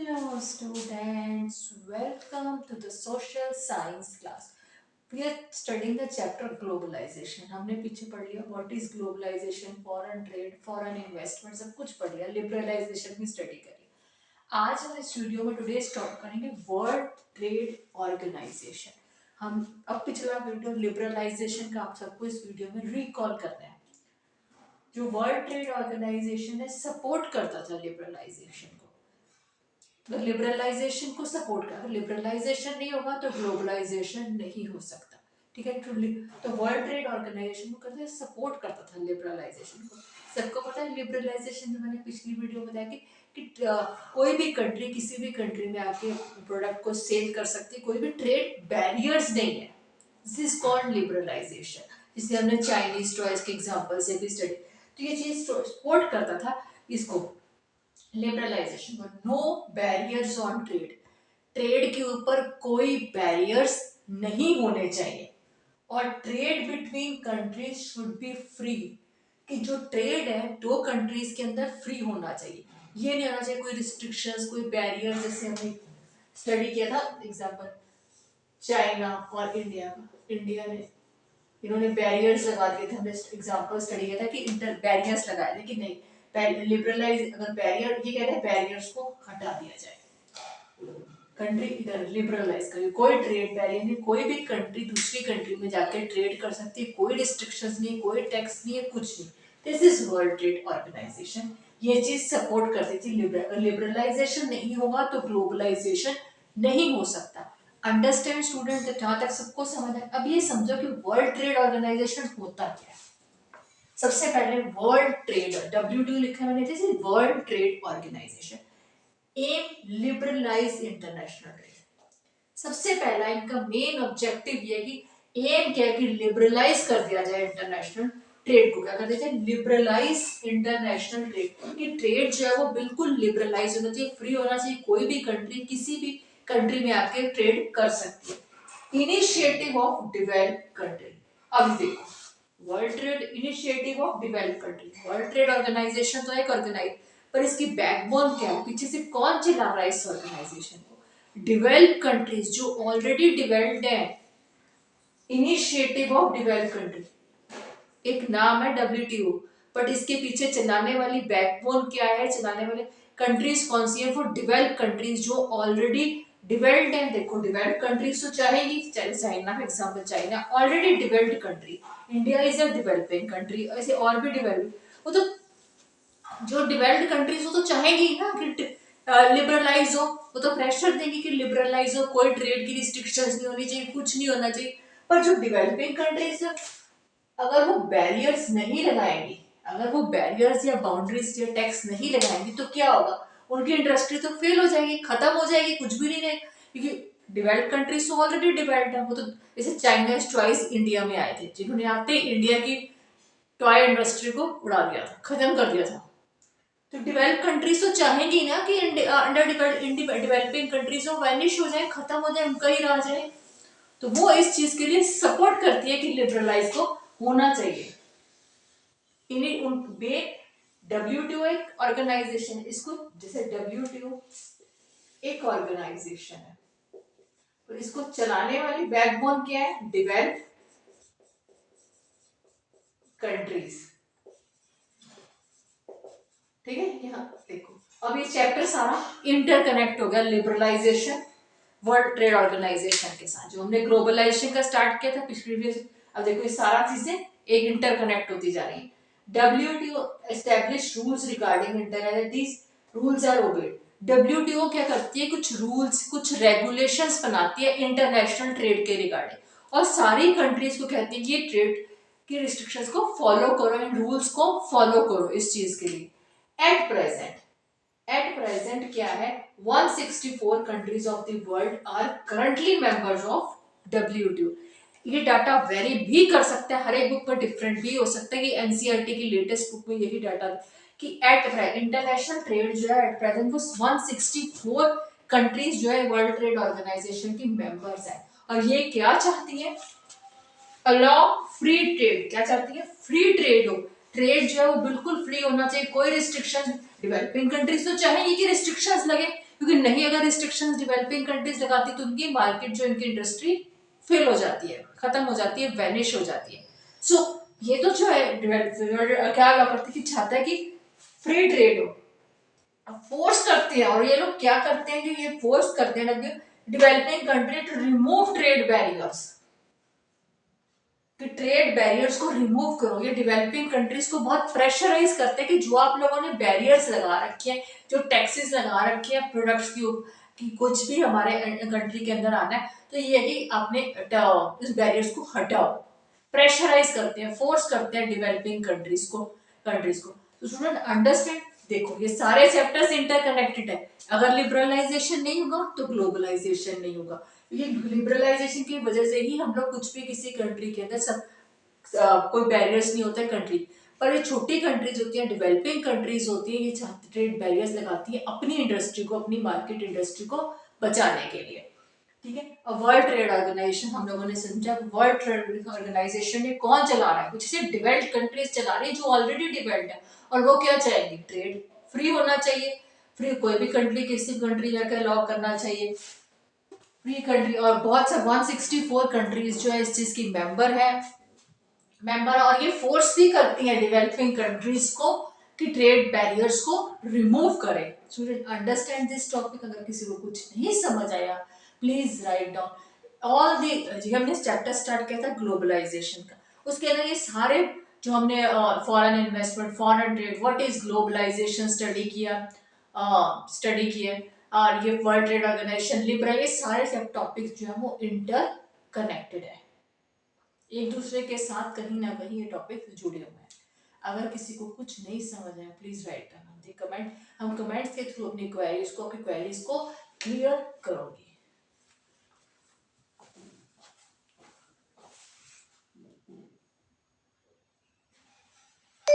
Hello students, welcome to the social science class. We are studying the chapter globalization. हमने पीछे पढ़ लिया what is globalization, foreign trade, foreign investment, सब कुछ पढ़ लिया, liberalization भी स्टडी करी. आज हम इस वीडियो में टुडे स्टार्ट करेंगे वर्ल्ड ट्रेड ऑर्गेनाइजेशन. हम अब पिछला वीडियो लिबरलाइजेशन का आप सबको इस वीडियो में रिकॉल करना है. जो वर्ल्ड ट्रेड ऑर्गेनाइजेशन है सपोर्ट करता था लिबरलाइजेशन को, तो लिबरलाइजेशन को सपोर्ट कर, लिबरलाइजेशन नहीं होगा तो ग्लोबलाइजेशन नहीं हो सकता. ठीक है, तो वर्ल्ड ट्रेड ऑर्गेनाइजेशन को करते सपोर्ट करता था लिबरलाइजेशन को. सबको पता है लिबरलाइजेशन में मैंने पिछली वीडियो में बताया कि कोई भी कंट्री किसी भी कंट्री में आके प्रोडक्ट को सेल कर सकती है, कोई भी ट्रेड बैरियर्स नहीं है. This is called liberalization. जिसे हमने चाइनीज टॉयज के एग्जांपल से भी स्टडी, तो ये चीज सपोर्ट करता था इसको, लिबरलाइजेशन को. No barriers on trade, trade के ऊपर कोई बैरियर्स नहीं होने चाहिए. और trade between countries should be free, कि जो ट्रेड है दो कंट्रीज के अंदर फ्री होना चाहिए. ये नहीं होना चाहिए कोई रिस्ट्रिक्शंस, कोई बैरियर. जैसे हमने स्टडी किया था एग्जांपल चाइना और इंडिया का. इंडिया ने इन्होंने बैरियर्स लगा दिए थे. हमने एग्जांपल स्टडी किया था कि इंटर बैरियर्स लगाए थे कि नहीं, लिबरलाइज अगर बैरियर, ये कह रहे हैं बैरियर्स को हटा दिया जाए, कंट्री इधर लिबरलाइज करिए, कोई ट्रेड बैरियर नहीं, कोई भी कंट्री दूसरी कंट्री में जाकर ट्रेड कर सकती है, कोई रिस्ट्रिक्शंस नहीं, कोई टैक्स नहीं है, कुछ नहीं. This is world trade organization. ये चीज सपोर्ट करती थी. लिबरलाइजेशन नहीं होगा तो ग्लोबलाइजेशन नहीं हो सकता. अंडरस्टैंड स्टूडेंट, जहां तक सबको समझ है. अब ये समझो कि वर्ल्ड ट्रेड ऑर्गेनाइजेशन होता क्या है. सबसे पहले वर्ल्ड ट्रेड, WTO लिखा मैंने थे, world trade organization. Aim liberalize international trade. सबसे पहला इनका मेन ऑब्जेक्टिव ये है कि एम क्या है कि लिबरलाइज कर दिया जाए इंटरनेशनल ट्रेड को. क्या कर देते हैं, लिबरलाइज इंटरनेशनल ट्रेड. कि ट्रेड जो है वो बिल्कुल लिबरलाइज होना चाहिए, फ्री होना चाहिए. कोई भी कंट्री किसी भी कंट्री में आके ट्रेड कर सकती है. Initiative of developed country. अब देखो, world trade initiative of developed country, world trade organization तो एक ऑर्गेनाइज, पर इसकी बैकबोन क्या है, पीछे से कौन चला रहा है इस ऑर्गेनाइजेशन को. डेवलप्ड कंट्रीज जो ऑलरेडी डेवलप्ड है. इनिशिएटिव ऑफ डेवलप्ड कंट्री एक नाम है WTO, बट इसके पीछे चलाने वाली बैकबोन क्या है, चलाने वाले कंट्रीज कौन सी है, फॉर डेवलप्ड कंट्रीज जो ऑलरेडी डेवलप्ड है. देखो डेवलप्ड कंट्रीज तो चाहेगी, China for example, China already developed country, India is a developing country, ऐसे और भी डेवलप. वो तो जो डेवलप्ड कंट्रीज वो तो चाहेगी ना कि लिबरलाइज हो, वो तो प्रेशर देंगी कि लिबरलाइज हो, कोई ट्रेड की रिस्ट्रिक्शंस नहीं होनी चाहिए, कुछ नहीं होना चाहिए. पर जो डेवलपिंग कंट्रीज अगर वो बैरियर्स नहीं लगाएंगी, अगर वो बैरियर्स या बाउंड्रीज या टैक्स नहीं लगाएंगी तो क्या होगा, उनकी इंडस्ट्री तो फेल हो जाएगी, खत्म हो जाएगी, कुछ भी नहीं रहे. क्योंकि डेवलप्ड कंट्रीज तो ऑलरेडी डेवलप्ड है. वो तो जैसे चाइना ट्वाइस इंडिया में आए थे, जिन्होंने आते ही इंडिया की टॉय इंडस्ट्री को उड़ा दिया था, खत्म कर दिया था. तो डेवलप कंट्रीज तो चाहेंगी ना कि अंडर डेवलपिंग कंट्रीज वो वैनिश हो जाए, खत्म हो जाए, उनका ही रह जाए. तो वो इस चीज के लिए सपोर्ट करती है कि लिबरलाइज को होना चाहिए. इन्हीं उन बे WTO एक ऑर्गेनाइजेशन है, इसको जैसे WTO एक ऑर्गेनाइजेशन है, तो इसको चलाने वाली बैकबोन क्या है, डेवलप्ड कंट्रीज. ठीक है, यहाँ देखो अब ये चैप्टर सारा इंटरकनेक्ट हो गया लिबरलाइजेशन वर्ल्ड ट्रेड ऑर्गेनाइजेशन के साथ. जो हमने ग्लोबलाइजेशन का स्टार्ट किया था पिछली वीडियो, अब देखो ये सारा चीजें एक इंटरकनेक्ट होती जा रही है. WTO establish rules regarding internets, rules are obeyed. WTO क्या करती है, कुछ रूल्स कुछ रेगुलेशंस बनाती है इंटरनेशनल ट्रेड के रिगार्डिंग, और सारी कंट्रीज को कहती है कि ये ट्रेड की रिस्ट्रिक्शंस को फॉलो करो, इन रूल्स को फॉलो करो इस चीज के लिए. एट प्रेजेंट क्या है, 164 countries of the world are currently members of WTO. ये डाटा वेरी भी कर सकता है, हर एक बुक पर डिफरेंट भी हो सकता है. कि NCERT की लेटेस्ट बुक में यही डाटा कि एट इंटरनेशनल ट्रेड जो है एट प्रेजेंट वो 164 कंट्रीज जो है वर्ल्ड ट्रेड ऑर्गेनाइजेशन की मेंबर्स है. और ये क्या चाहती है, अलाउ फ्री ट्रेड. क्या चाहती है, फ्री ट्रेड हो, ट्रेड जो है वो बिल्कुल फ्री होना चाहिए, कोई रिस्ट्रिक्शन. डेवलपिंग कंट्रीज तो चाहेंगी कि रिस्ट्रिक्शंस लगे, क्योंकि नहीं अगर रिस्ट्रिक्शंस डेवलपिंग कंट्रीज लगाती तो उनकी मार्केट जो इनकी इंडस्ट्री फेल हो जाती है, खत्म हो जाती है, वैनिश हो जाती है। सो ये तो जो है क्या लॉ करती कि चाहता है कि फ्री ट्रेड हो, फोर्स करते हैं। और ये लोग क्या करते हैं कि ये फोर्स करते हैं developing country to remove trade barriers, कि ट्रेड बैरियर्स को रिमूव करो। ये डेवलपिंग कंट्रीज को बहुत प्रेशराइज करते हैं कि जो आप लोगों ने बैरियर्स लगा रखे हैं, जो टैक्सेस लगा रखे हैं प्रोडक्ट्स की कुछ भी हमारे कंट्री के अंदर आना है तो ये है कि आपने इस बैरियर्स को हटाओ। प्रेशराइज करते हैं, फोर्स करते हैं डेवलपिंग कंट्रीज को। तो स्टूडेंट अंडरस्टैंड, देखो ये सारे चैप्टर्स इंटरकनेक्टेड है। अगर लिबरलाइजेशन नहीं होगा तो ग्लोबलाइजेशन नहीं होगा। ये लिबरलाइजेशन की वजह से ही हम लोग कुछ भी किसी कंट्री के अंदर सब कोई बैरियर्स नहीं होता है कंट्री पर। ये छोटी कंट्रीज होती हैं, डेवलपिंग कंट्रीज होती है, ये ट्रेड बैरियर्स लगाती है अपनी इंडस्ट्री को, अपनी मार्केट इंडस्ट्री को बचाने के लिए। ठीक है। अब वर्ल्ड ट्रेड ऑर्गेनाइजेशन हम लोगों ने समझा। वर्ल्ड ट्रेड ऑर्गेनाइजेशन ये कौन चला रहा है? कुछ सिर्फ डेवलप्ड कंट्रीज चला रही है जो ऑलरेडी डेवलप्ड है। और वो क्या चाहेंगे? ट्रेड फ्री होना चाहिए। फ्री कोई भी कंट्री किसी कंट्री जाकर लॉ करना चाहिए फ्री कंट्री। और बहुत सा 164 कंट्रीज जो है इस चीज की मेंबर। और ये फोर्स भी करती है डेवलपिंग कंट्रीज को कि ट्रेड बैरियर्स को रिमूव करें। Student understand this topic. अगर किसी को कुछ नहीं समझ आया please write down all the. हमने चैप्टर स्टार्ट किया था ग्लोबलाइजेशन का, उसके अंदर ये सारे जो हमने foreign investment, foreign trade, what is globalization study किया और ये वर्ल्ड ट्रेड ऑर्गेनाइजेशन, लिबरल, ये सारे सब टॉपिक्स जो है वो इंटर कनेक्टेड है, एक दूसरे के साथ कहीं ना कहीं ये टॉपिक जुड़े हुए हैं। अगर किसी को कुछ नहीं समझ आया please write down the comment. हम कमेंट्स के थ्रू अपनी क्वेरीज को क्लियर करोगे।